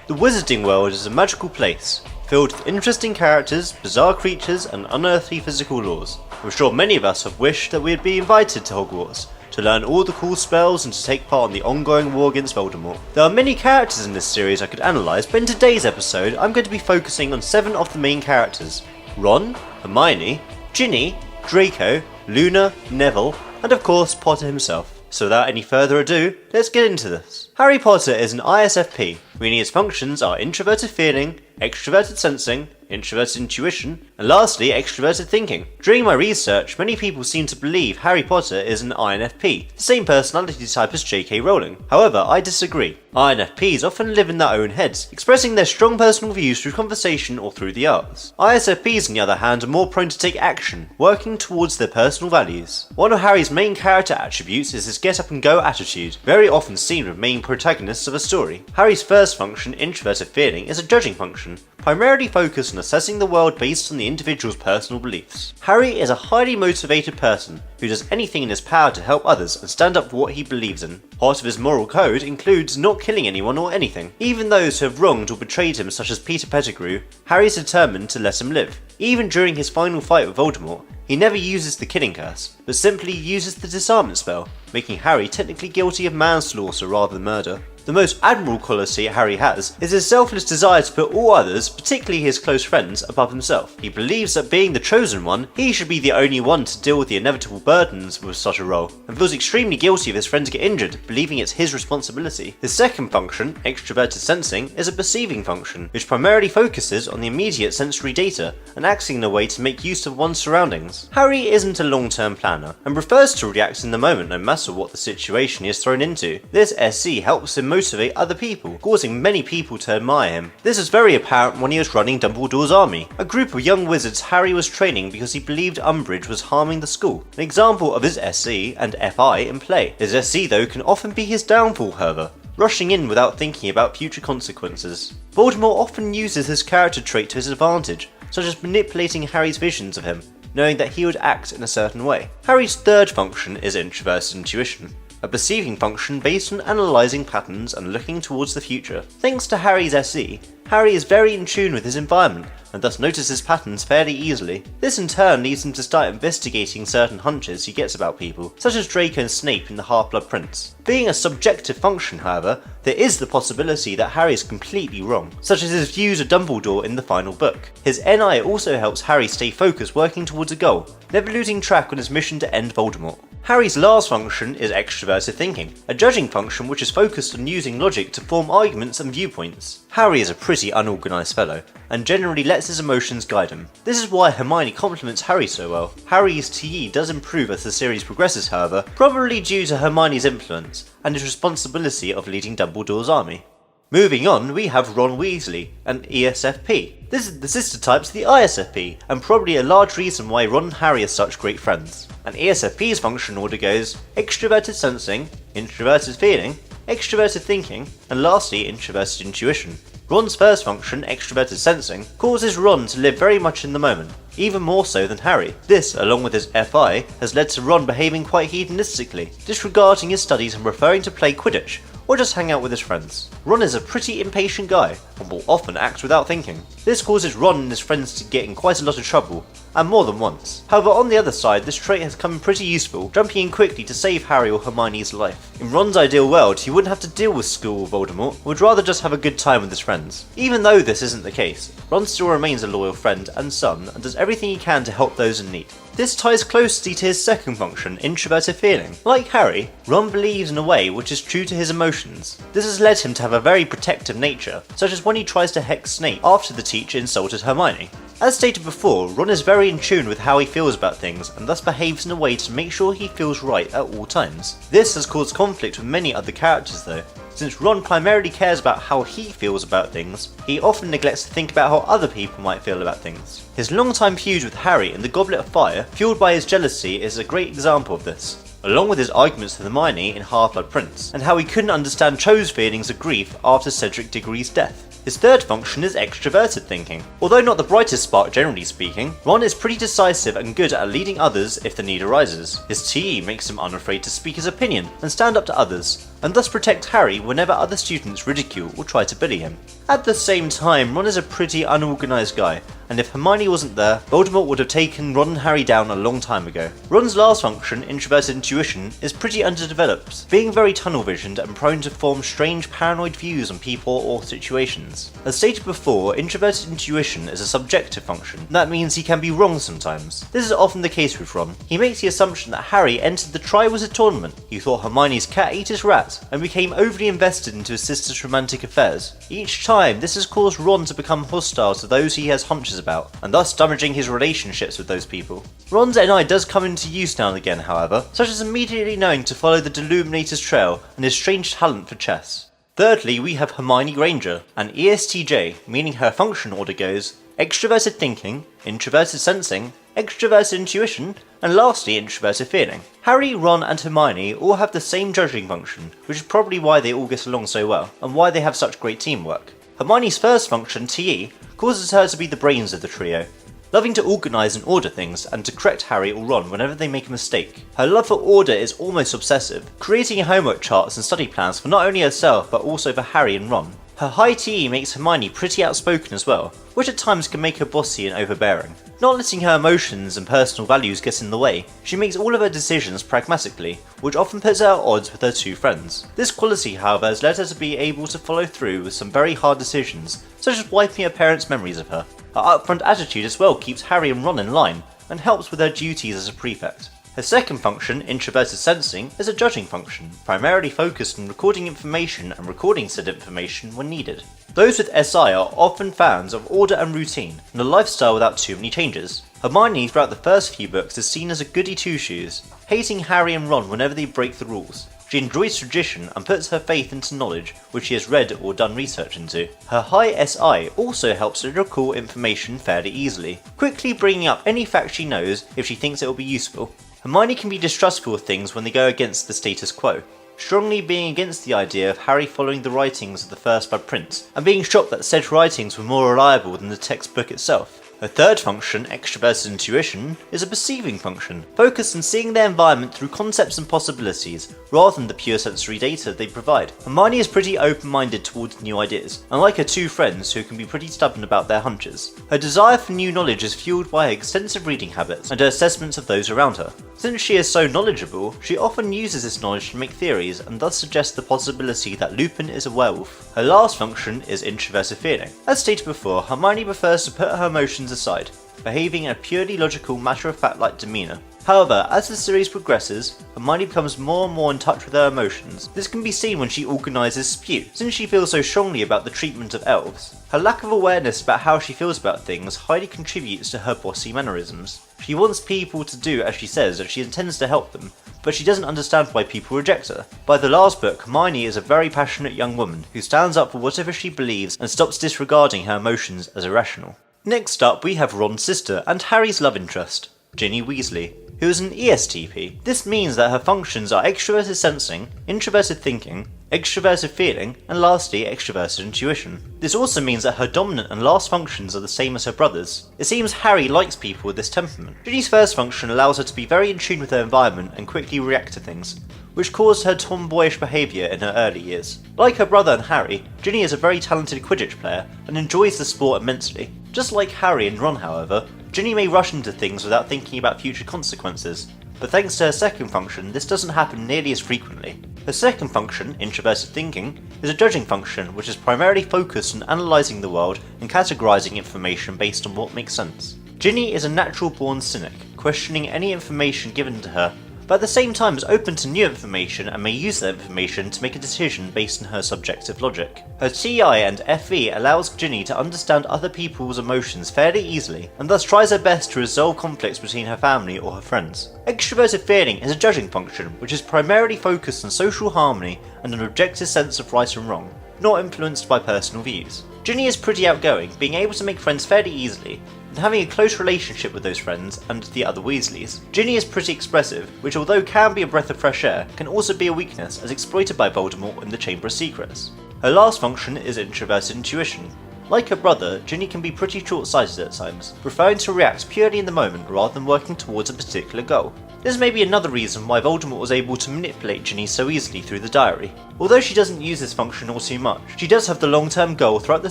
The wizarding world is a magical place, filled with interesting characters, bizarre creatures, and unearthly physical laws. I'm sure many of us have wished that we would be invited to Hogwarts, to learn all the cool spells and to take part in the ongoing war against Voldemort. There are many characters in this series I could analyse, but in today's episode I'm going to be focusing on 7 of the main characters: Ron, Hermione, Ginny, Draco, Luna, Neville, and of course Potter himself. So without any further ado, let's get into this. Harry Potter is an ISFP, meaning his functions are Introverted Feeling, Extroverted Sensing, Introverted Intuition, and lastly Extroverted Thinking. During my research, many people seem to believe Harry Potter is an INFP, the same personality type as J.K. Rowling. However, I disagree. INFPs often live in their own heads, expressing their strong personal views through conversation or through the arts. ISFPs on the other hand are more prone to take action, working towards their personal values. One of Harry's main character attributes is his get up and go attitude, very often seen with main protagonists of a story. Harry's first function, Introverted Feeling, is a judging function, primarily focused on assessing the world based on the individual's personal beliefs. Harry is a highly motivated person who does anything in his power to help others and stand up for what he believes in. Part of his moral code includes not killing anyone or anything. Even those who have wronged or betrayed him, such as Peter Pettigrew, Harry is determined to let him live. Even during his final fight with Voldemort, he never uses the killing curse, but simply uses the disarmament spell, making Harry technically guilty of manslaughter rather than murder. The most admirable quality Harry has is his selfless desire to put all others, particularly his close friends, above himself. He believes that being the chosen one, he should be the only one to deal with the inevitable burdens with such a role, and feels extremely guilty if his friends get injured, believing it's his responsibility. His second function, Extroverted Sensing, is a perceiving function, which primarily focuses on the immediate sensory data and acting in a way to make use of one's surroundings. Harry isn't a long-term planner, and prefers to react in the moment no matter what the situation he is thrown into. This SC helps him motivate other people, causing many people to admire him. This is very apparent when he was running Dumbledore's army, a group of young wizards Harry was training because he believed Umbridge was harming the school. An example of his SC and FI in play. His SC though can often be his downfall, however, rushing in without thinking about future consequences. Voldemort often uses his character trait to his advantage, such as manipulating Harry's visions of him, knowing that he would act in a certain way. Harry's third function is Introversive Intuition, a perceiving function based on analysing patterns and looking towards the future. Thanks to Harry's SE, Harry is very in tune with his environment and thus notices patterns fairly easily. This in turn leads him to start investigating certain hunches he gets about people, such as Draco and Snape in the Half-Blood Prince. Being a subjective function, however, there is the possibility that Harry is completely wrong, such as his views of Dumbledore in the final book. His NI also helps Harry stay focused working towards a goal, never losing track on his mission to end Voldemort. Harry's last function is Extroverted Thinking, a judging function which is focused on using logic to form arguments and viewpoints. Harry is a pretty unorganised fellow, and generally lets his emotions guide him. This is why Hermione compliments Harry so well. Harry's TE does improve as the series progresses, however, probably due to Hermione's influence and his responsibility of leading Dumbledore's army. Moving on, we have Ron Weasley, an ESFP. This is the sister type to the ISFP, and probably a large reason why Ron and Harry are such great friends. An ESFP's function order goes Extroverted Sensing, Introverted Feeling, Extroverted Thinking, and lastly Introversive Intuition. Ron's first function, Extroverted Sensing, causes Ron to live very much in the moment, even more so than Harry. This, along with his FI, has led to Ron behaving quite hedonistically, disregarding his studies and preferring to play Quidditch, or just hang out with his friends. Ron is a pretty impatient guy, and will often act without thinking. This causes Ron and his friends to get in quite a lot of trouble, and more than once. However, on the other side, this trait has come pretty useful, jumping in quickly to save Harry or Hermione's life. In Ron's ideal world, he wouldn't have to deal with school or Voldemort, would rather just have a good time with his friends. Even though this isn't the case, Ron still remains a loyal friend and son, and does everything he can to help those in need. This ties closely to his second function, Introverted Feeling. Like Harry, Ron believes in a way which is true to his emotions. This has led him to have a very protective nature, such as when he tries to hex Snape after the teacher insulted Hermione. As stated before, Ron is very in tune with how he feels about things and thus behaves in a way to make sure he feels right at all times. This has caused conflict with many other characters though. Since Ron primarily cares about how he feels about things, he often neglects to think about how other people might feel about things. His long-time feud with Harry in the Goblet of Fire, fueled by his jealousy, is a great example of this. along with his arguments with Hermione in Half-Blood Prince, and how he couldn't understand Cho's feelings of grief after Cedric Diggory's death. His third function is extroverted thinking. Although not the brightest spark generally speaking, Ron is pretty decisive and good at leading others if the need arises. His TE makes him unafraid to speak his opinion and stand up to others, and thus protect Harry whenever other students ridicule or try to bully him. At the same time, Ron is a pretty unorganised guy, and if Hermione wasn't there, Voldemort would have taken Ron and Harry down a long time ago. Ron's last function, Introverted Intuition, is pretty underdeveloped, being very tunnel-visioned and prone to form strange paranoid views on people or situations. As stated before, Introverted Intuition is a subjective function. That means he can be wrong sometimes. This is often the case with Ron. He makes the assumption that Harry entered the Triwizard Tournament. He thought Hermione's cat ate his rat, and became overly invested into his sister's romantic affairs. Each time, this has caused Ron to become hostile to those he has hunches about, and thus damaging his relationships with those people. Ron's NI does come into use now and again, however, such as immediately knowing to follow the Deluminator's trail and his strange talent for chess. Thirdly, we have Hermione Granger, an ESTJ, meaning her function order goes Extroverted Thinking, Introverted Sensing, Extroverted Intuition, and lastly Introversive Feeling. Harry, Ron and Hermione all have the same judging function, which is probably why they all get along so well, and why they have such great teamwork. Hermione's first function, TE, causes her to be the brains of the trio, loving to organise and order things and to correct Harry or Ron whenever they make a mistake. Her love for order is almost obsessive, creating homework charts and study plans for not only herself but also for Harry and Ron. Her high TE makes Hermione pretty outspoken as well, which at times can make her bossy and overbearing. Not letting her emotions and personal values get in the way, she makes all of her decisions pragmatically, which often puts her at odds with her two friends. This quality, however, has led her to be able to follow through with some very hard decisions, such as wiping her parents' memories of her. Her upfront attitude as well keeps Harry and Ron in line, and helps with her duties as a prefect. Her second function, Introverted Sensing, is a judging function, primarily focused on recording information and recording said information when needed. Those with SI are often fans of order and routine, and a lifestyle without too many changes. Hermione throughout the first few books is seen as a goody two-shoes, hating Harry and Ron whenever they break the rules. She enjoys tradition and puts her faith into knowledge which she has read or done research into. Her high SI also helps her recall information fairly easily, quickly bringing up any fact she knows if she thinks it will be useful. Hermione can be distrustful of things when they go against the status quo, strongly being against the idea of Harry following the writings of the First Blood Prince, and being shocked that said writings were more reliable than the textbook itself. Her third function, Extroverted Intuition, is a perceiving function, focused on seeing their environment through concepts and possibilities, rather than the pure sensory data they provide. Hermione is pretty open-minded towards new ideas, unlike her two friends who can be pretty stubborn about their hunches. Her desire for new knowledge is fueled by her extensive reading habits and her assessments of those around her. Since she is so knowledgeable, she often uses this knowledge to make theories and thus suggests the possibility that Lupin is a werewolf. Her last function is Introversive Feeling. As stated before, Hermione prefers to put her emotions aside, behaving in a purely logical, matter-of-fact-like demeanour. However, as the series progresses, Hermione becomes more and more in touch with her emotions. This can be seen when she organises Spew, since she feels so strongly about the treatment of elves. Her lack of awareness about how she feels about things highly contributes to her bossy mannerisms. She wants people to do as she says and she intends to help them, but she doesn't understand why people reject her. By the last book, Hermione is a very passionate young woman who stands up for whatever she believes and stops disregarding her emotions as irrational. Next up, we have Ron's sister and Harry's love interest, Ginny Weasley, who is an ESTP. This means that her functions are Extroverted Sensing, Introversive Thinking, Extroversive Feeling, and lastly Extroverted Intuition. This also means that her dominant and last functions are the same as her brother's. It seems Harry likes people with this temperament. Ginny's first function allows her to be very in tune with her environment and quickly react to things, which caused her tomboyish behaviour in her early years. Like her brother and Harry, Ginny is a very talented Quidditch player and enjoys the sport immensely. Just like Harry and Ron, however, Ginny may rush into things without thinking about future consequences, but thanks to her second function, this doesn't happen nearly as frequently. Her second function, Introversive Thinking, is a judging function which is primarily focused on analysing the world and categorising information based on what makes sense. Ginny is a natural-born cynic, questioning any information given to her, but at the same time is open to new information and may use that information to make a decision based on her subjective logic. Her TI and FE allows Ginny to understand other people's emotions fairly easily, and thus tries her best to resolve conflicts between her family or her friends. Extroverted Feeling is a judging function, which is primarily focused on social harmony and an objective sense of right and wrong, not influenced by personal views. Ginny is pretty outgoing, being able to make friends fairly easily, and and having a close relationship with those friends and the other Weasleys. Ginny is pretty expressive, which although can be a breath of fresh air, can also be a weakness as exploited by Voldemort in the Chamber of Secrets. Her last function is Introverted Intuition. Like her brother, Ginny can be pretty short-sighted at times, preferring to react purely in the moment rather than working towards a particular goal. This may be another reason why Voldemort was able to manipulate Ginny so easily through the diary. Although she doesn't use this function all too much, she does have the long-term goal throughout the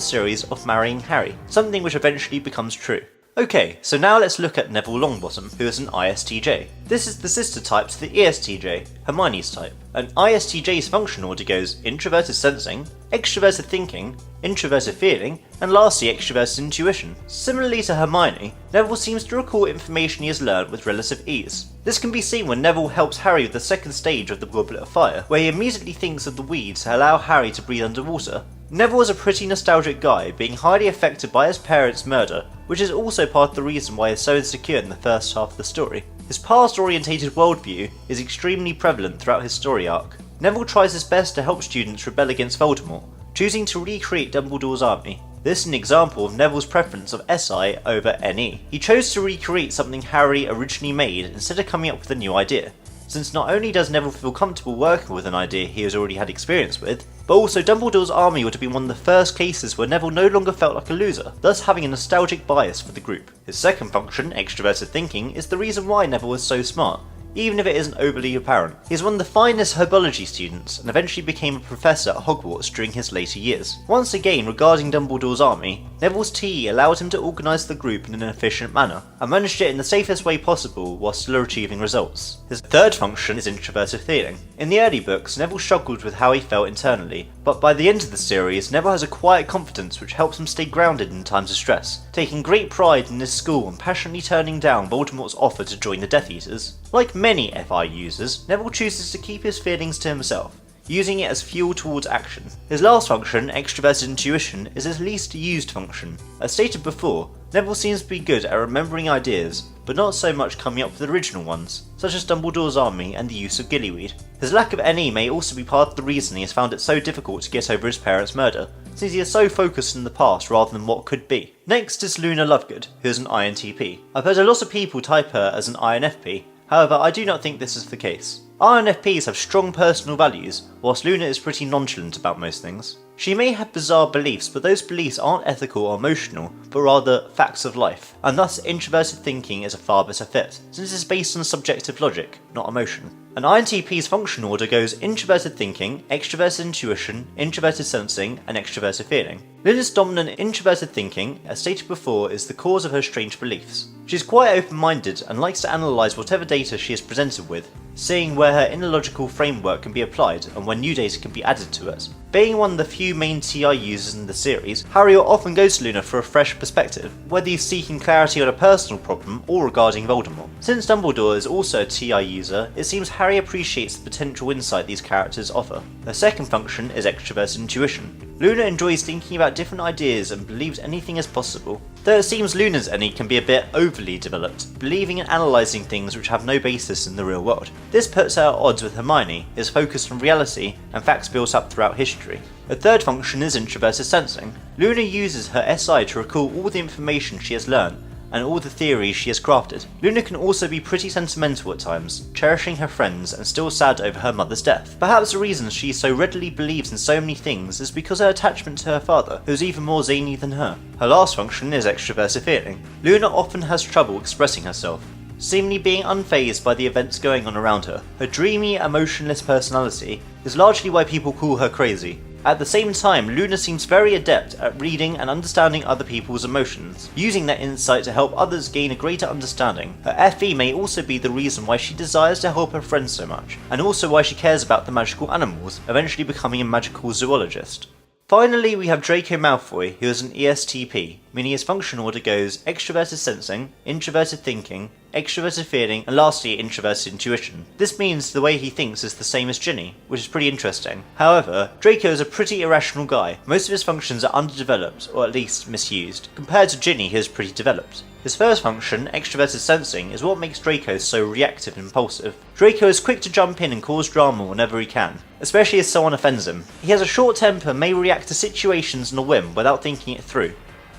series of marrying Harry, something which eventually becomes true. Okay, so now let's look at Neville Longbottom, who is an ISTJ. This is the sister type to the ESTJ, Hermione's type. An ISTJ's function order goes Introverted Sensing, Extroverted Thinking, Introversive Feeling, and lastly Extroverted Intuition. Similarly to Hermione, Neville seems to recall information he has learned with relative ease. This can be seen when Neville helps Harry with the second stage of the Goblet of Fire, where he immediately thinks of the weeds to allow Harry to breathe underwater. Neville is a pretty nostalgic guy, being highly affected by his parents' murder, which is also part of the reason why he is so insecure in the first half of the story. His past-orientated worldview is extremely prevalent throughout his story arc. Neville tries his best to help students rebel against Voldemort, choosing to recreate Dumbledore's army. This is an example of Neville's preference of SI over NE. He chose to recreate something Harry originally made instead of coming up with a new idea, since not only does Neville feel comfortable working with an idea he has already had experience with, but also Dumbledore's army would have been one of the first cases where Neville no longer felt like a loser, thus having a nostalgic bias for the group. His second function, Extroverted Thinking, is the reason why Neville is so smart, even if it isn't overly apparent. He is one of the finest herbology students and eventually became a professor at Hogwarts during his later years. Once again, regarding Dumbledore's army, Neville's TE allowed him to organise the group in an efficient manner, and managed it in the safest way possible while still achieving results. His third function is Introversive Feeling. In the early books, Neville struggled with how he felt internally, but by the end of the series, Neville has a quiet confidence which helps him stay grounded in times of stress, taking great pride in his school and passionately turning down Voldemort's offer to join the Death Eaters. Like many FI users, Neville chooses to keep his feelings to himself, using it as fuel towards action. His last function, Extroverted Intuition, is his least used function. As stated before, Neville seems to be good at remembering ideas, but not so much coming up with original ones, such as Dumbledore's army and the use of gillyweed. His lack of NE may also be part of the reason he has found it so difficult to get over his parents' murder, since he is so focused in the past rather than what could be. Next is Luna Lovegood, who is an INTP. I've heard a lot of people type her as an INFP, however I do not think this is the case. INFPs have strong personal values, whilst Luna is pretty nonchalant about most things. She may have bizarre beliefs, but those beliefs aren't ethical or emotional, but rather facts of life, and thus introverted thinking is a far better fit, since it's based on subjective logic, not emotion. An INTP's function order goes Introverted Thinking, Extroverted Intuition, Introverted Sensing, and Extroverted Feeling. Luna's dominant Introverted Thinking, as stated before, is the cause of her strange beliefs. She is quite open-minded and likes to analyse whatever data she is presented with, seeing where her inner logical framework can be applied and when new data can be added to it. Being one of the few main TI users in the series, Harry will often go to Luna for a fresh perspective, whether he's seeking clarity on a personal problem or regarding Voldemort. Since Dumbledore is also a TI user, it seems Harry appreciates the potential insight these characters offer. Her second function is Extroverted Intuition. Luna enjoys thinking about different ideas and believes anything is possible. Though it seems Luna's NE can be a bit overly developed, believing and analysing things which have no basis in the real world. This puts her at odds with Hermione, who is focused on reality and facts built up throughout history. Her third function is Introversive Sensing. Luna uses her SI to recall all the information she has learned and all the theories she has crafted. Luna can also be pretty sentimental at times, cherishing her friends and still sad over her mother's death. Perhaps the reason she so readily believes in so many things is because her attachment to her father, who is even more zany than her. Her last function is Extroversive Feeling. Luna often has trouble expressing herself, seemingly being unfazed by the events going on around her. Her dreamy, emotionless personality is largely why people call her crazy. At the same time, Luna seems very adept at reading and understanding other people's emotions, using that insight to help others gain a greater understanding. Her FE may also be the reason why she desires to help her friends so much, and also why she cares about the magical animals, eventually becoming a magical zoologist. Finally, we have Draco Malfoy, who is an ESTP, meaning his function order goes Extroverted Sensing, Introverted Thinking, Extroverted Feeling, and lastly Introverted Intuition. This means the way he thinks is the same as Ginny, which is pretty interesting. However, Draco is a pretty irrational guy. Most of his functions are underdeveloped, or at least misused, compared to Ginny, who is pretty developed. His first function, Extroverted Sensing, is what makes Draco so reactive and impulsive. Draco is quick to jump in and cause drama whenever he can, especially if someone offends him. He has a short temper and may react to situations on a whim without thinking it through.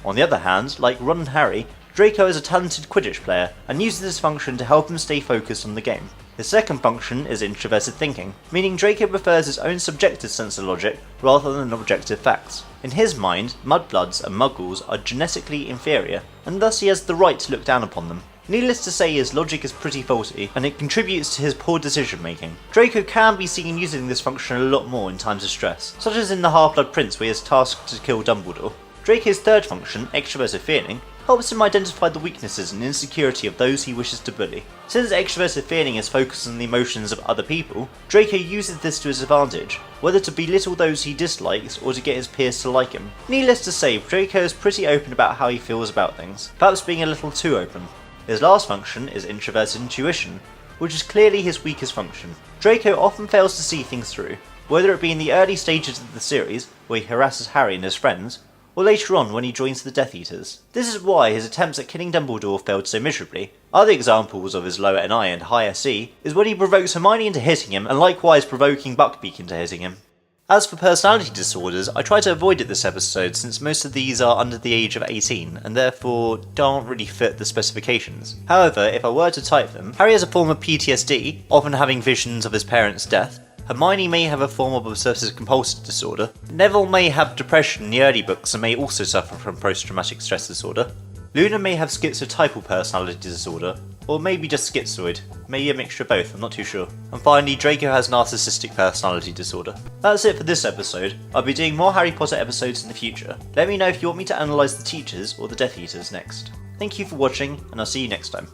On the other hand, like Ron and Harry, Draco is a talented Quidditch player and uses this function to help him stay focused on the game. His second function is Introversive Thinking, meaning Draco prefers his own subjective sense of logic rather than objective facts. In his mind, mudbloods and muggles are genetically inferior, and thus he has the right to look down upon them. Needless to say, his logic is pretty faulty, and it contributes to his poor decision making. Draco can be seen using this function a lot more in times of stress, such as in the Half-Blood Prince where he is tasked to kill Dumbledore. Draco's third function, Extroversive Feeling, helps him identify the weaknesses and insecurity of those he wishes to bully. Since Extroversive Feeling is focused on the emotions of other people, Draco uses this to his advantage, whether to belittle those he dislikes or to get his peers to like him. Needless to say, Draco is pretty open about how he feels about things, perhaps being a little too open. His last function is Introverted Intuition, which is clearly his weakest function. Draco often fails to see things through, whether it be in the early stages of the series, where he harasses Harry and his friends, or later on when he joins the Death Eaters. This is why his attempts at killing Dumbledore failed so miserably. Other examples of his lower NI and higher C is when he provokes Hermione into hitting him and likewise provoking Buckbeak into hitting him. As for personality disorders, I try to avoid it this episode since most of these are under the age of 18 and therefore don't really fit the specifications. However, if I were to type them, Harry has a form of PTSD, often having visions of his parents' death. Hermione may have a form of obsessive compulsive disorder. Neville may have depression in the early books and may also suffer from post-traumatic stress disorder. Luna may have schizotypal personality disorder, or maybe just schizoid, maybe a mixture of both, I'm not too sure. And finally, Draco has narcissistic personality disorder. That's it for this episode. I'll be doing more Harry Potter episodes in the future. Let me know if you want me to analyse the teachers or the Death Eaters next. Thank you for watching, and I'll see you next time.